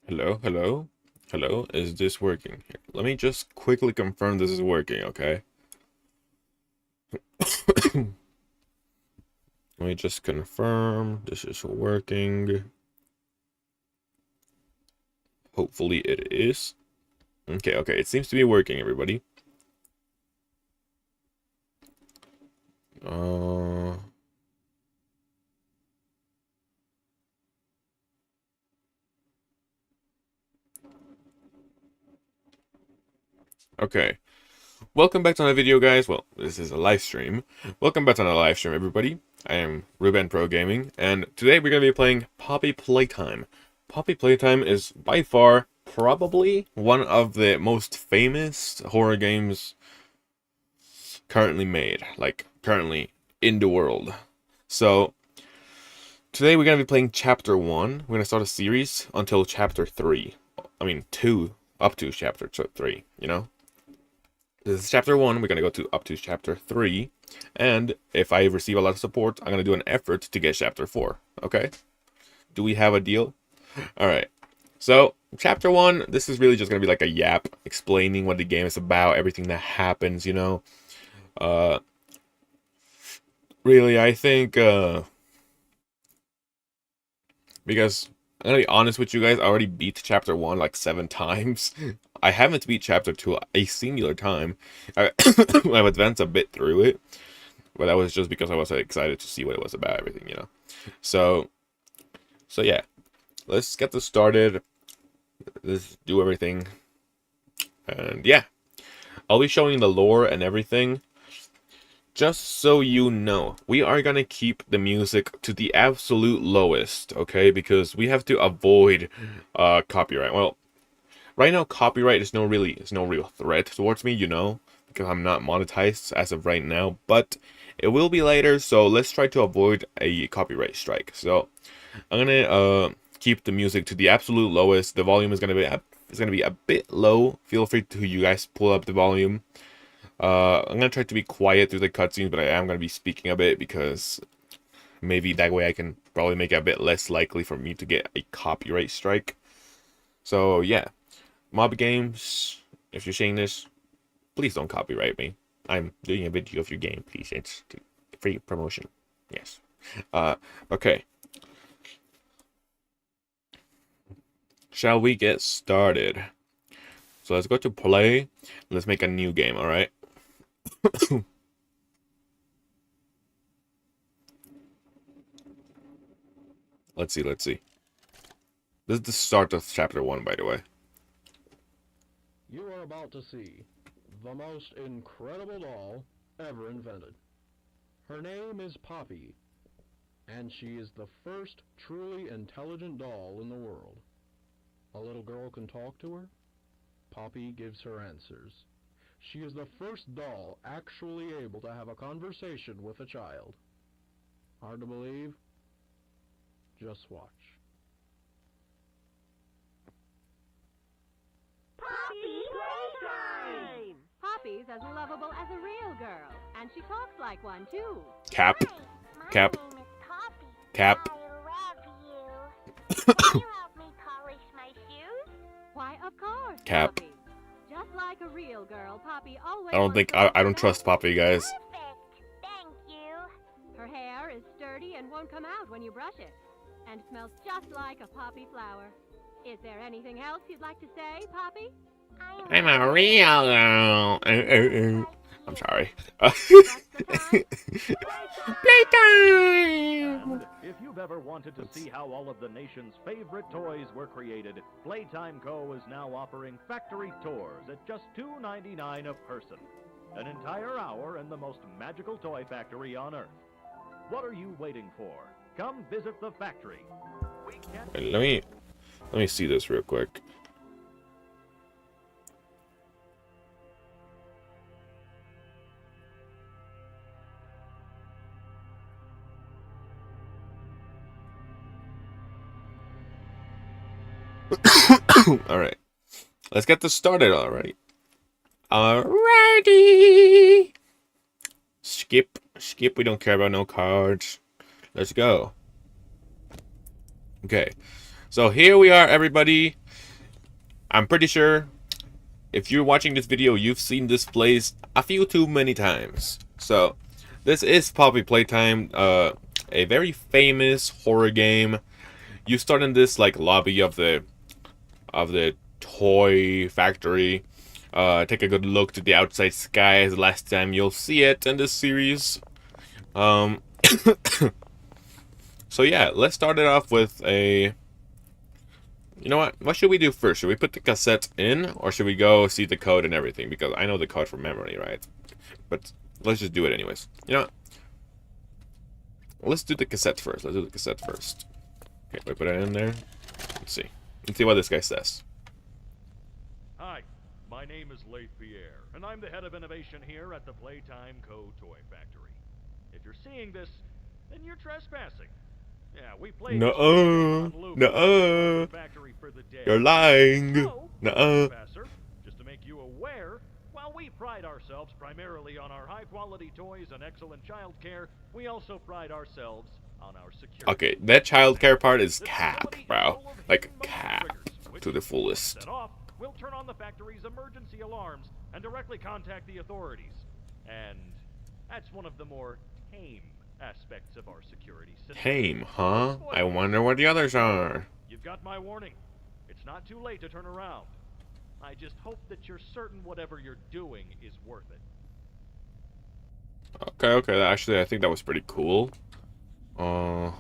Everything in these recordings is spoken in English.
Hello, hello, hello. Is this working? Here, let me just quickly confirm this is working, okay? Let me just confirm this is working. Hopefully it is. Okay, okay. It seems to be working, everybody. Uh, okay. Welcome back to another video, guys. Well, this is a live stream. Welcome back to another live stream, everybody. I am Ruben Pro Gaming, and today we're going to be playing Poppy Playtime. Poppy Playtime is by far probably one of the most famous horror games currently made, like currently in the world. So today we're going to be playing chapter 1. We're going to start a series until chapter 3. I mean 2 up to chapter 3, you know? This is chapter 1, we're going to go to up to chapter 3, and if I receive a lot of support, I'm going to do an effort to get chapter 4, okay? Do we have a deal? Alright, so chapter 1, this is really just going to be like a yap, explaining what the game is about, everything that happens, you know? Really, I think, because I'm going to be honest with you guys, I already beat chapter 1 like 7 times. I haven't beat chapter 2 a singular time. I've advanced a bit through it, but that was just because I was excited to see what it was about, everything, you know. So yeah, let's get this started. Let's do everything, and yeah, I'll be showing the lore and everything. Just so you know, we are gonna keep the music to the absolute lowest, okay? Because we have to avoid copyright. Well, right now copyright is no real threat towards me, you know, because I'm not monetized as of right now, but it will be later, so let's try to avoid a copyright strike. So I'm gonna keep the music to the absolute lowest. The volume is gonna be a bit low. Feel free to you guys pull up the volume. I'm gonna try to be quiet through the cutscenes, but I am gonna be speaking a bit because maybe that way I can probably make it a bit less likely for me to get a copyright strike. So yeah, mob games. If you're seeing this, please don't copyright me. I'm doing a video of your game, please. It's free promotion. Yes. Okay. Shall we get started? So let's go to play. Let's make a new game, alright? Let's see, let's see. This is the start of chapter 1, by the way. You are about to see the most incredible doll ever invented. Her name is Poppy, and she is the first truly intelligent doll in the world. A little girl can talk to her. Poppy gives her answers. She is the first doll actually able to have a conversation with a child. Hard to believe? Just watch. Poppy Playtime! Poppy's as lovable as a real girl, and she talks like one, too. Cap. Hi, Cap. my name is Poppy. Cap. I love you. Can you help me polish my shoes? Why, of course, Cap. Poppy. Just like a real girl, Poppy always I don't think wants to I don't trust Poppy, guys. Perfect. Thank you. Her hair is sturdy and won't come out when you brush it, and smells just like a poppy flower. Is there anything else you'd like to say, Poppy? I'm a real girl. I'm sorry. What's the fun? Playtime. And if you've ever wanted to see how all of the nation's favorite toys were created, Playtime Co. is now offering factory tours at just $2.99 a person. An entire hour in the most magical toy factory on Earth. What are you waiting for? Come visit the factory. We can't... Wait, let me see this real quick. Alright. Let's get this started already. Alrighty. Skip. Skip, we don't care about no cards. Let's go. Okay. So here we are, everybody. I'm pretty sure if you're watching this video, you've seen this place a few too many times. So this is Poppy Playtime, a very famous horror game. You start in this like lobby of the toy factory. Take a good look to the outside sky as the last time you'll see it in this series. So yeah, let's start it off with a... You know what? What should we do first? Should we put the cassette in, or should we go see the code and everything? Because I know the code from memory, right? But let's just do it anyways. You know what? Let's do the cassette first. Let's do the cassette first. Okay, we put it in there. Let's see. Let's see what this guy says. Hi, my name is Leith Pierre, and I'm the head of innovation here at the Playtime Co. Toy Factory. If you're seeing this, then you're trespassing. Yeah, we play Nuh-uh. factory for the day. You're lying. So, Nuh-uh. Professor, just to make you aware, while we pride ourselves primarily on our high-quality toys and excellent child care, we also pride ourselves on our security. Okay, that childcare part is cap, bro. Like, cap to the fullest. Set off, we'll turn on the factory's emergency alarms and directly contact the authorities. And that's one of the more tame aspects of our security system. Tame, huh? I wonder what the others are. You've got my warning. It's not too late to turn around. I just hope that you're certain whatever you're doing is worth it. Okay, actually, I think that was pretty cool. Okay.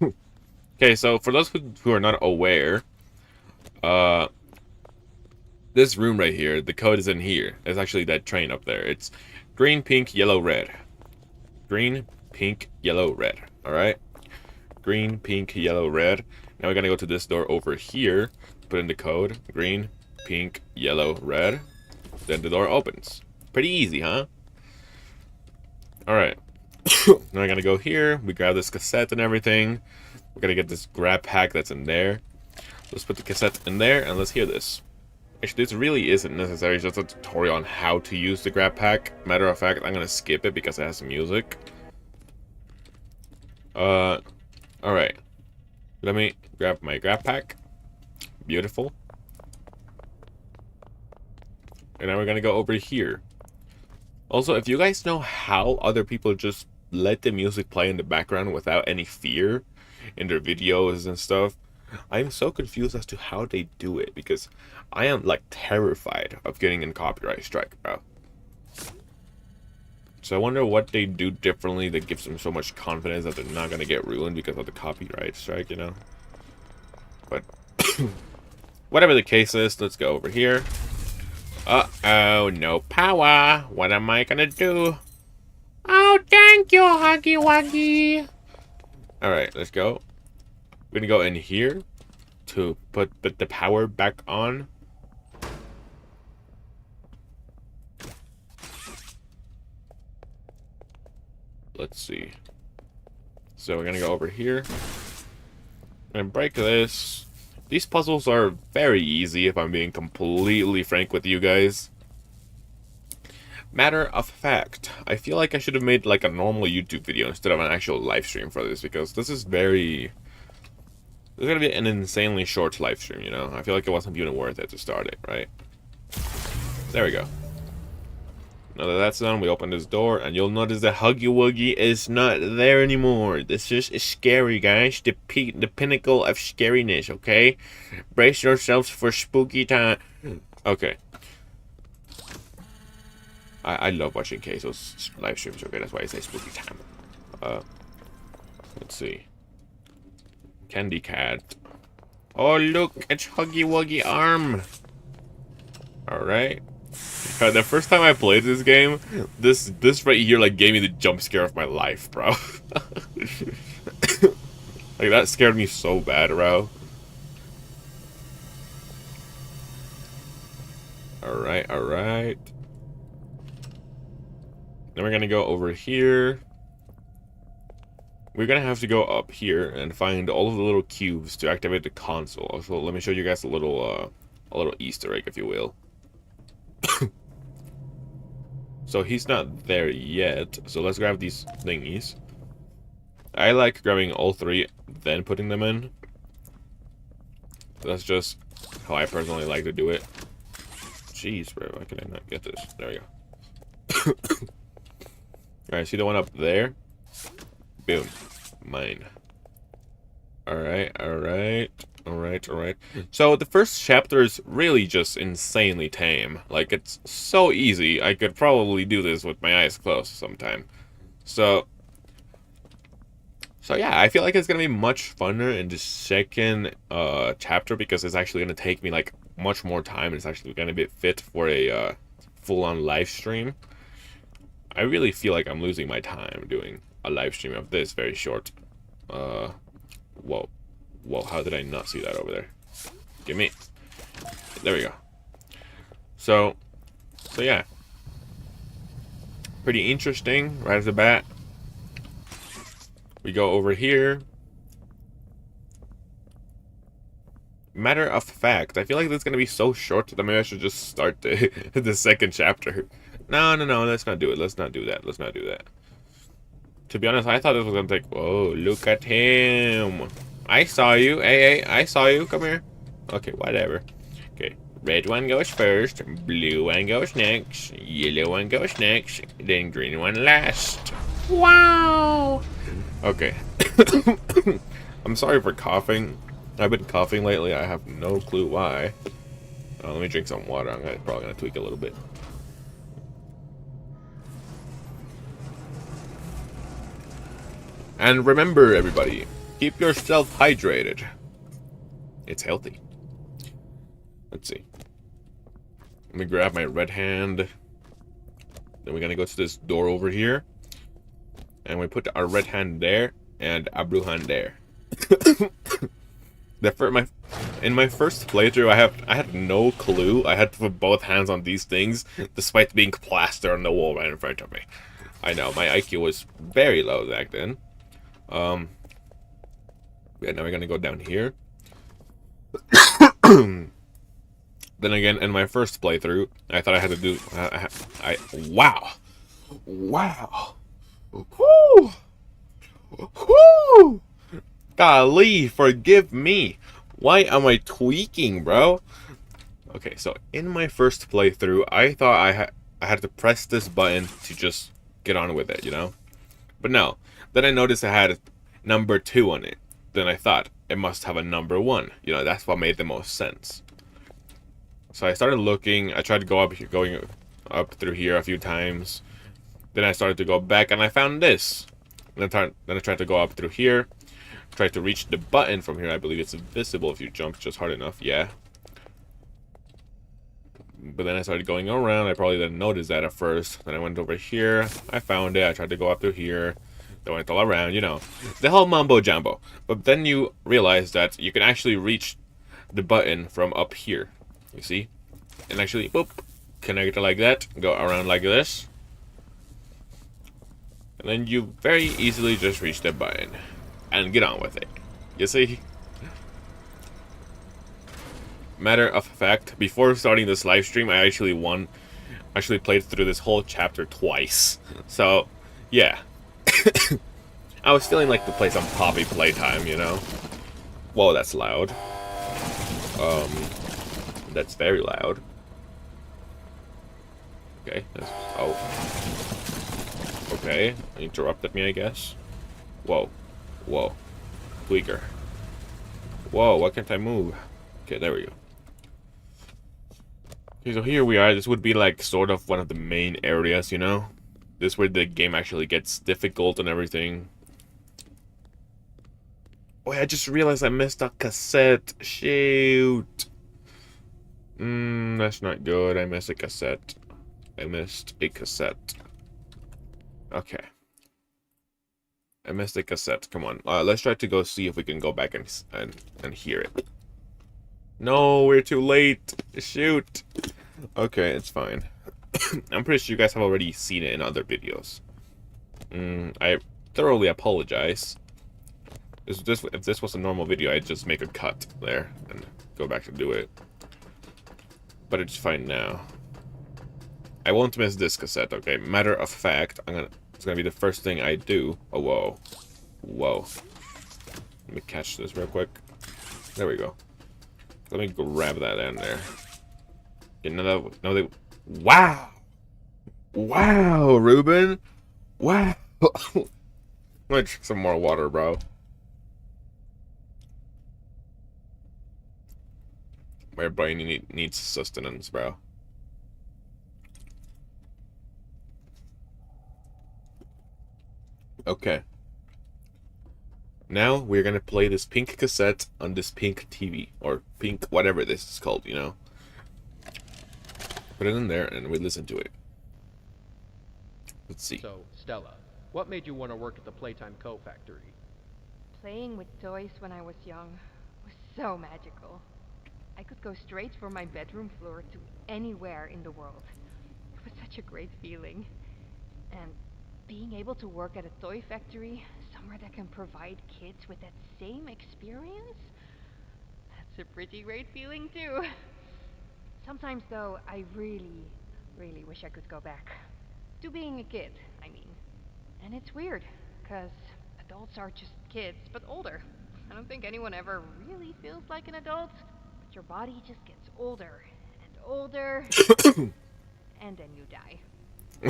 Okay, so for those who are not aware, this room right here, the code is in here. It's actually that train up there. It's green, pink, yellow, red. Green, pink, yellow, red. Alright? Green, pink, yellow, red. Now we're gonna go to this door over here, put in the code. Green, pink, yellow, red. Then the door opens. Pretty easy, huh? Alright. Now we're gonna go here. We grab this cassette and everything. We're gonna get this grab pack that's in there. Let's put the cassette in there and let's hear this. Actually, this really isn't necessary. It's just a tutorial on how to use the grab pack. Matter of fact, I'm gonna skip it because it has some music. Alright. Let me grab my grab pack. Beautiful. And now we're gonna go over here. Also, if you guys know how other people just let the music play in the background without any fear in their videos and stuff, I'm so confused as to how they do it, because I am like terrified of getting a copyright strike, bro. So I wonder what they do differently that gives them so much confidence that they're not gonna get ruined because of the copyright strike, you know? But whatever the case is, let's go over here. Uh-oh, no power. What am I gonna do? Oh, thank you, Huggy Wuggy. Alright, let's go. We're gonna go in here to put the power back on. Let's see. So we're gonna go over here and break this. These puzzles are very easy, if I'm being completely frank with you guys. Matter of fact, I feel like I should have made like a normal YouTube video instead of an actual live stream for this, because this is very... This is gonna be an insanely short live stream, you know? I feel like it wasn't even worth it to start it, right? There we go. Now that that's done, we open this door, and you'll notice that Huggy Wuggy is not there anymore. This just is scary, guys. The pinnacle of scariness, okay? Brace yourselves for spooky time. Okay. I love watching Queso's live streams, okay? That's why I say spooky time. Let's see. Candy Cat. Oh, look, it's Huggy Wuggy arm. Alright. The first time I played this game, this right here like gave me the jump scare of my life, bro. Like, that scared me so bad, bro. Alright. Then we're gonna go over here. We're gonna have to go up here and find all of the little cubes to activate the console. Also, let me show you guys a little Easter egg, if you will. So he's not there yet. So let's grab these thingies. I like grabbing all three, then putting them in. That's just how I personally like to do it. Jeez, bro, why can I not get this? There we go. Alright, see the one up there? Boom. Mine. Alright, alright. Alright, alright. So the first chapter is really just insanely tame. Like, it's so easy. I could probably do this with my eyes closed sometime. So yeah, I feel like it's gonna be much funner in the second chapter because it's actually gonna take me like much more time. It's actually gonna be fit for a full-on live stream. I really feel like I'm losing my time doing a live stream of this very short. Whoa. Whoa, how did I not see that over there? Give me. There we go. So yeah. Pretty interesting right off the bat. We go over here. Matter of fact, I feel like this is going to be so short that maybe I should just start the second chapter. No, let's not do it. Let's not do that. Let's not do that. To be honest, I thought this was going to take... Whoa, look at him. I saw you. Hey, I saw you. Come here. Okay, whatever. Okay, red one goes first. Blue one goes next. Yellow one goes next. Then green one last. Wow. Okay. I'm sorry for coughing. I've been coughing lately. I have no clue why. Let me drink some water. I'm probably going to tweak a little bit. And remember, everybody, keep yourself hydrated. It's healthy. Let's see. Let me grab my red hand. Then we're going to go to this door over here. And we put our red hand there and a blue hand there. In my first playthrough, I had no clue. I had to put both hands on these things, despite being plastered on the wall right in front of me. I know, my IQ was very low back then. Yeah, now we're gonna go down here. Then again, in my first playthrough, I thought I had to do... Wow! Wow! Whoo! Whoo! Golly, forgive me. Why am I tweaking, bro? Okay, so in my first playthrough, I thought I had to press this button to just get on with it, you know? But no. Then I noticed it had number 2 on it. Then I thought it must have a number 1. You know, that's what made the most sense. So I started looking. I tried to going up through here a few times. Then I started to go back and I found this. And then I tried to go up through here. Tried to reach the button from here. I believe it's invisible if you jump just hard enough. Yeah. But then I started going around. I probably didn't notice that at first. Then I went over here. I found it. I tried to go up through here. Then went all around, you know. The whole mumbo jumbo. But then you realize that you can actually reach the button from up here. You see? And actually, boop. Connect it like that. Go around like this. And then you very easily just reach the button. And get on with it. You see? Matter of fact, before starting this live stream, I actually played through this whole chapter twice. So, yeah. I was feeling like to play some Poppy Playtime, you know? Whoa, that's loud. That's very loud. Okay, okay, interrupted me, I guess. Whoa. Whoa. Tweaker. Whoa, why can't I move? Okay, there we go. Okay, so here we are. This would be like sort of one of the main areas, you know? This is where the game actually gets difficult and everything. Wait, I just realized I missed a cassette. Shoot. That's not good. I missed a cassette. Okay. I missed the cassette. Come on. Let's try to go see if we can go back and hear it. No, we're too late. Shoot. Okay, it's fine. I'm pretty sure you guys have already seen it in other videos. I thoroughly apologize. If this was a normal video, I'd just make a cut there and go back to do it. But it's fine now. I won't miss this cassette, okay? Matter of fact, it's gonna be the first thing I do. Oh, whoa. Whoa. Let me catch this real quick. There we go. Let me grab that in there. Okay, no, they... Wow! Wow, Ruben! Wow! I'm gonna drink some more water, bro. My brain needs sustenance, bro. Okay. Now we're gonna play this pink cassette on this pink TV. Or pink whatever this is called, you know. Put it in there and we listen to it. Let's see. So, Stella, what made you want to work at the Playtime Co. factory? Playing with toys when I was young was so magical. I could go straight from my bedroom floor to anywhere in the world. It was such a great feeling. And being able to work at a toy factory, somewhere that can provide kids with that same experience, that's a pretty great feeling too. Sometimes though, I really, really wish I could go back. To being a kid, I mean. And it's weird, because adults are just kids, but older. I don't think anyone ever really feels like an adult, but your body just gets older and older, and then you die.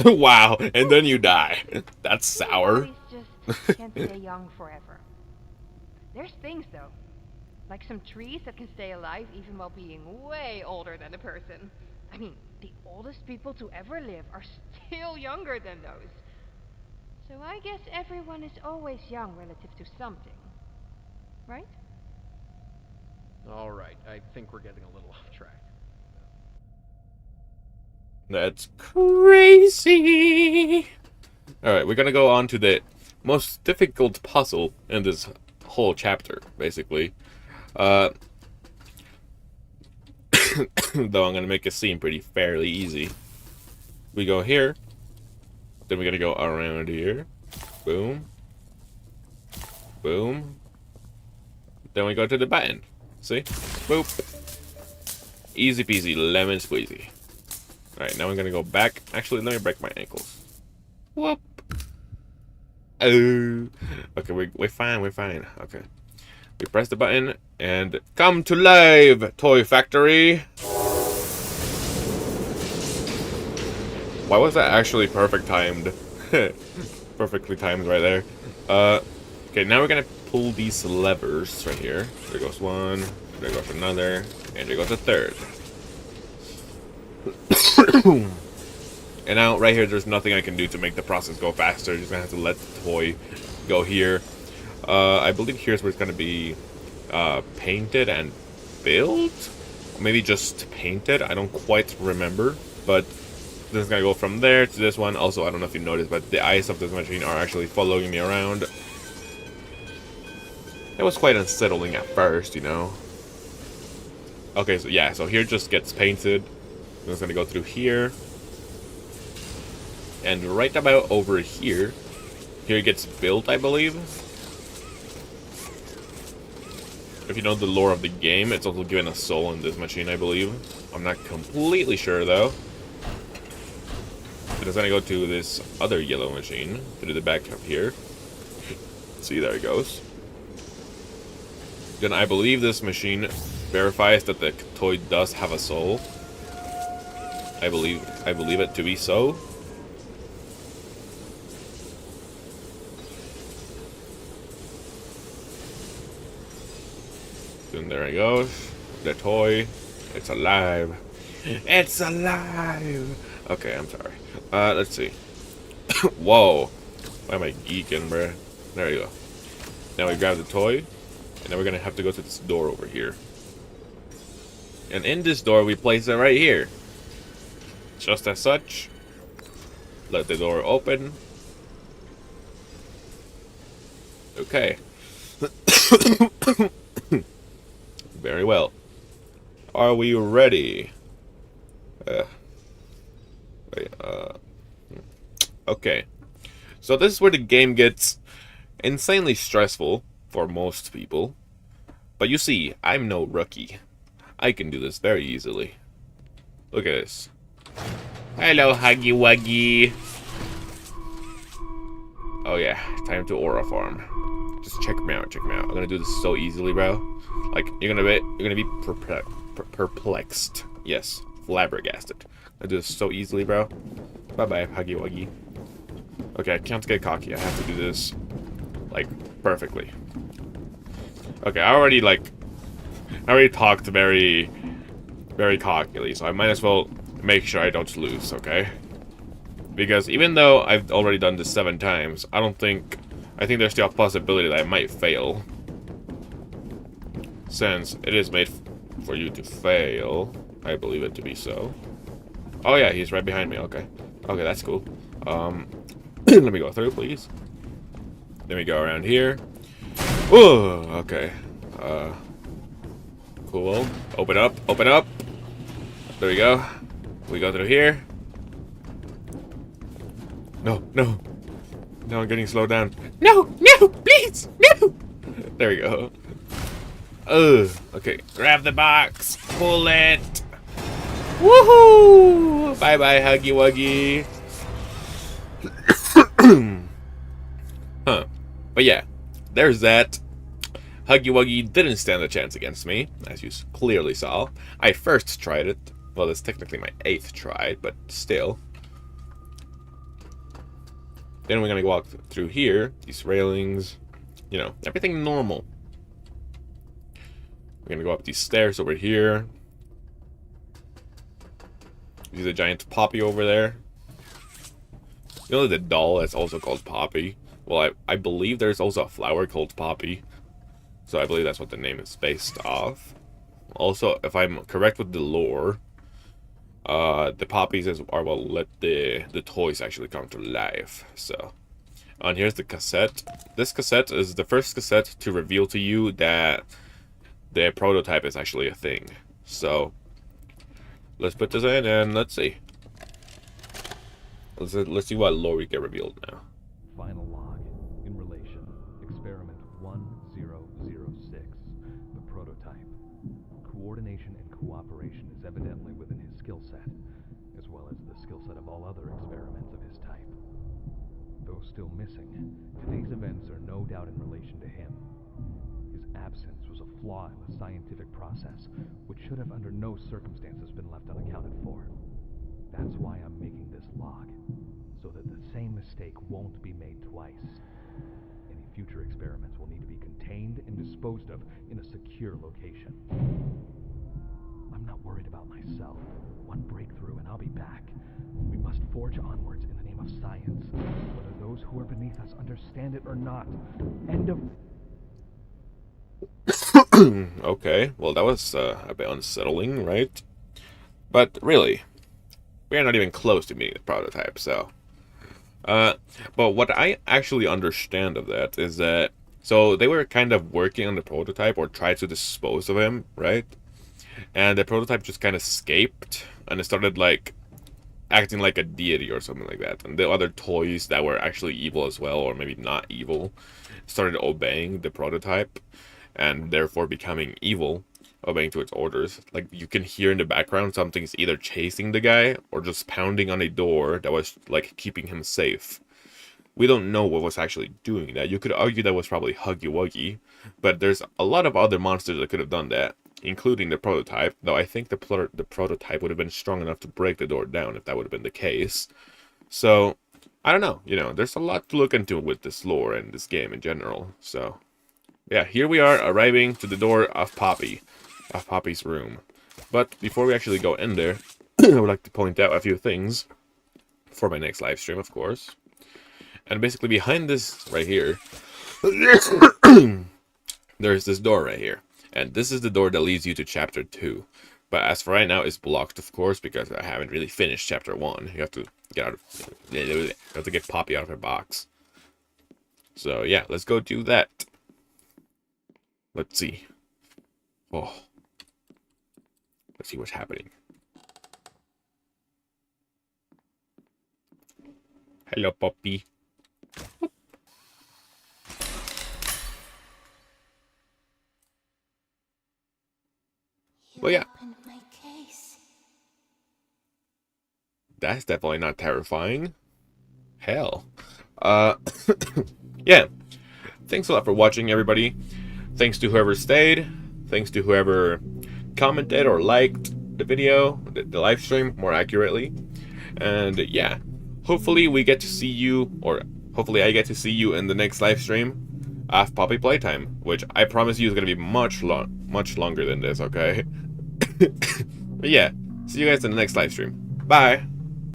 Wow, and then you die. That's sour. Bodies just can't stay young forever. There's things though, like some trees that can stay alive even while being way older than a person. I mean, the oldest people to ever live are still younger than those. So I guess everyone is always young relative to something, right? Alright, I think we're getting a little off track. That's crazy. Alright, we're gonna go on to the most difficult puzzle in this whole chapter, basically. Though I'm gonna make it seem pretty fairly easy. We go here. Then we're gonna go around here. Boom. Boom. Then we go to the button. See? Boop. Easy peasy, lemon squeezy. Alright, now I'm gonna go back. Actually, let me break my ankles. Whoop. Oh. Okay, we're fine, we're fine. Okay. We press the button, and come to life, Toy Factory! Why was that actually perfect timed? Perfectly timed right there. Okay, now we're gonna pull these levers right here. There goes one, there goes another, and there goes a third. And now, right here, there's nothing I can do to make the process go faster. Just gonna have to let the toy go here. I believe here's where it's gonna be painted and built? Maybe just painted? I don't quite remember. But this is gonna go from there to this one. Also, I don't know if you noticed, but the eyes of this machine are actually following me around. It was quite unsettling at first, you know. Okay, so yeah, so here just gets painted. Then it's gonna go through here. And right about over here, here it gets built, I believe. If you know the lore of the game, it's also given a soul in this machine, I believe. I'm not completely sure, though. Then it's gonna go to this other yellow machine, through the back up here. See, there it goes. Then I believe this machine verifies that the toy does have a soul. I believe it to be so. Then there it goes. The toy. It's alive. It's alive! Okay, I'm sorry. Let's see. Whoa. Why am I geeking, bruh? There you go. Now we grab the toy. And then we're gonna have to go to this door over here. And in this door, we place it right here. Just as such. Let the door open. Okay. Very well. Are we ready? Okay. So this is where the game gets insanely stressful for most people. But you see, I'm no rookie. I can do this very easily. Look at this. Hello, Huggy Wuggy. Oh yeah, time to aura farm. Just check me out, check me out. I'm gonna do this so easily, bro. Like, you're gonna be perplexed. Yes, flabbergasted. I do this so easily, bro. Bye-bye, Huggy Wuggy. Okay, I can't get cocky. I have to do this, like, perfectly. Okay, I already talked very, very cockily, so I might as well make sure I don't lose, okay? Because even though I've already done this 7 times, I think there's still a possibility that I might fail. Since it is made for you to fail, I believe it to be so. Oh yeah, he's right behind me, okay. Okay, that's cool. Let me go through, please. Let me go around here. Ooh, okay. Cool. Open up, open up. There we go. We go through here. No, no. No, I'm getting slowed down. No, no, please, no. There we go. Ugh. Okay, grab the box. Pull it. Woohoo! Bye-bye, Huggy Wuggy. Huh. But yeah, there's that. Huggy Wuggy didn't stand a chance against me, as you clearly saw. I first tried it. Well, it's technically my 8th try, but still. Then we're gonna walk through here, these railings, you know, everything normal. We're gonna go up these stairs over here. See the giant Poppy over there? You know the doll that's also called Poppy? Well, I believe there's also a flower called Poppy. So I believe that's what the name is based off. Also, if I'm correct with the lore, the poppies are what let the toys actually come to life. So, and here's the cassette. This cassette is the first cassette to reveal to you that the prototype is actually a thing. So, let's put this in and let's see. Let's see what lore we get revealed now. Final log. In relation. Experiment 1006. The prototype. Coordination and cooperation is evidently within his skill set, as well as the skill set of all other experiments of his type. Though still missing, today's events are no doubt in relation to him. His absence was a flaw in the scientific process, which should have under no circumstances been left unaccounted for. That's why I'm making this log, so that the same mistake won't be made twice. Any future experiments will need to be contained and disposed of in a secure location. I'm not worried about myself. One breakthrough and I'll be back. We must forge onwards in the name of science, whether those who are beneath us understand it or not. End of... Okay, well that was a bit unsettling, right? But really, we are not even close to meeting the prototype, so... but what I actually understand of that is that... So, they were kind of working on the prototype, or tried to dispose of him, right? And the prototype just kind of escaped, and it started, like, acting like a deity or something like that. And the other toys that were actually evil as well, or maybe not evil, started obeying the prototype, and therefore becoming evil, obeying to its orders. Like, you can hear in the background something's either chasing the guy, or just pounding on a door that was, like, keeping him safe. We don't know what was actually doing that. You could argue that was probably Huggy Wuggy, but there's a lot of other monsters that could have done that, including the prototype, though I think the prototype would have been strong enough to break the door down if that would have been the case. So, I don't know, you know, there's a lot to look into with this lore and this game in general, so... Yeah, here we are arriving to the door of Poppy's room. But before we actually go in there, I would like to point out a few things for my next live stream, of course. And basically behind this right here, there's this door right here. And this is the door that leads you to chapter 2. But as for right now, it's blocked, of course, because I haven't really finished chapter 1. You have to get Poppy out of her box. So yeah, let's go do that. Let's see. Oh. Let's see what's happening. Hello, Poppy. Well, yeah. That's definitely not terrifying. Hell. Yeah. thanks a lot for watching, everybody. Thanks to whoever stayed. Thanks to whoever commented or liked the video, the live stream, more accurately. And yeah, hopefully we get to see you, or hopefully I get to see you in the next live stream of Poppy Playtime, which I promise you is going to be much longer than this, okay? But yeah, see you guys in the next live stream. Bye!